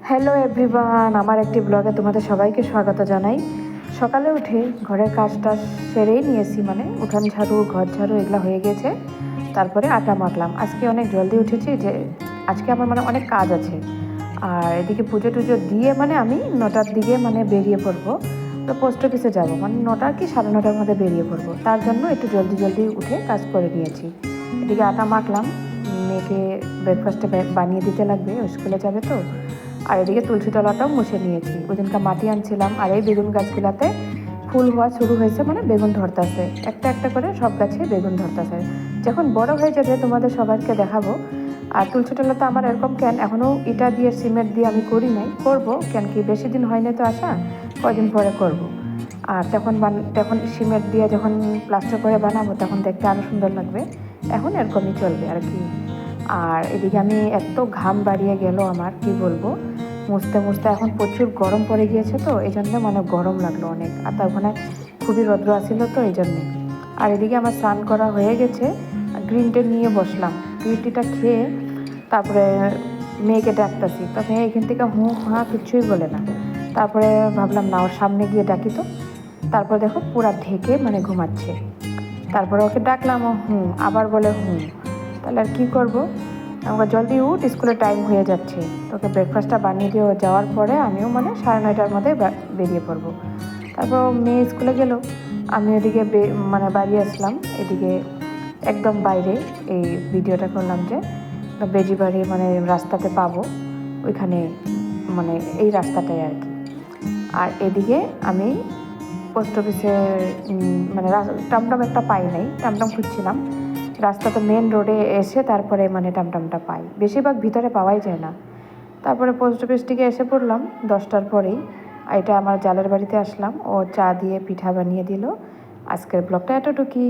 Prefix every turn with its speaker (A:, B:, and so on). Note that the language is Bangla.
A: হ্যালো এভরিওয়ান, আমার একটি ব্লগে তোমাদের সবাইকে স্বাগত জানাই। সকালে উঠে ঘরের কাজটা সেরেই নিয়েছি, মানে উঠান ঝাড়ু, ঘর ঝাড়ু এগুলো হয়ে গেছে। তারপরে আটা মাখলাম। আজকে অনেক জলদি উঠেছি, যে আজকে আমার মানে অনেক কাজ আছে। আর এদিকে পুজো টুজো দিয়ে মানে আমি 9টার দিকে মানে বেরিয়ে পড়বো। তো পোস্ট অফিসে যাবো, মানে 9টা কি 9:30টার মধ্যে বেরিয়ে পড়বো। তার জন্য একটু জলদি জলদি উঠে কাজ করে নিয়েছি। এদিকে আটা মাখলাম, মেয়েকে ব্রেকফাস্টে বানিয়ে দিতে লাগবে, ও স্কুলে যাবে তো। আর এদিকে তুলসী তলাটাও মুছে নিয়েছি। ওই দিনকে মাটি আনছিলাম, আর এই বেগুন গাছগুলাতে ফুল হওয়া শুরু হয়েছে, মানে বেগুন ধরতেছে, একটা একটা করে সব গাছে বেগুন ধরতেছে। যখন বড় হয়ে যাবে তোমাদের সবাইকে দেখাবো। আর তুলসী তলাতে আমার এরকম কেন এখনও ইটা দিয়ে সিমেন্ট দিয়ে আমি করি নাই, করবো কেন কি বেশি দিন হয়নি তো আসা, কয়দিন পরে করব। আর তখন সিমেন্ট দিয়ে যখন প্লাস্টার করে বানাবো তখন দেখতে আরও সুন্দর লাগবে। এখন এরকমই চলবে আর কি। আর এদিকে আমি এত ঘাম বাড়িয়ে গেল আমার, কি বলবো, মুছতে মুছতে এখন প্রচুর গরম পড়ে গিয়েছে, তো এই জন্য মানে গরম লাগলো অনেক। আর তার ওখানে খুবই রৌদ্র আসছিল, তো এই জন্যে। আর এদিকে আমার স্নান করা হয়ে গেছে, গ্রিন টি নিয়ে বসলাম। গ্রিন টিটা খেয়ে তারপরে মেয়েকে ডাকতেছি, তো মেয়ে এখান থেকে হাঁ কিচ্ছুই বলে না। তারপরে ভাবলাম না, ওর সামনে গিয়ে ডাকি তো। তারপর দেখো পুরা ঢেকে মানে ঘুমাচ্ছে। তারপরে ওকে ডাকলাম, ও আবার বলে তাহলে আর কী করবো। আমাকে জলদি উঠ, স্কুলের টাইম হয়ে যাচ্ছে। তোকে ব্রেকফাস্টটা বানিয়ে দিয়ে যাওয়ার পরে আমিও মানে 9:30টার মধ্যে বেরিয়ে পড়বো। তারপর মেয়ে স্কুলে গেল, আমি এদিকে মানে বাড়ি আসলাম। এদিকে একদম বাইরে এই ভিডিওটা করলাম, যে বেজিবাড়ি মানে রাস্তাতে পাবো ওইখানে, মানে এই রাস্তাটাই আর কি। আর এদিকে আমি পোস্ট অফিসে মানে টমটম একটা পাই নাই, টমটম খুঁজছিলাম। রাস্তাতে মেন রোডে এসে তারপরে মানে টমটমটা পাই, বেশিরভাগ ভিতরে পাওয়াই যায় না। তারপরে পোস্ট অফিসটিকে এসে পড়লাম 10টার পরেই। এটা আমার জালের বাড়িতে আসলাম, ও চা দিয়ে পিঠা বানিয়ে দিল। আজকের ব্লগটা এতটুকুই।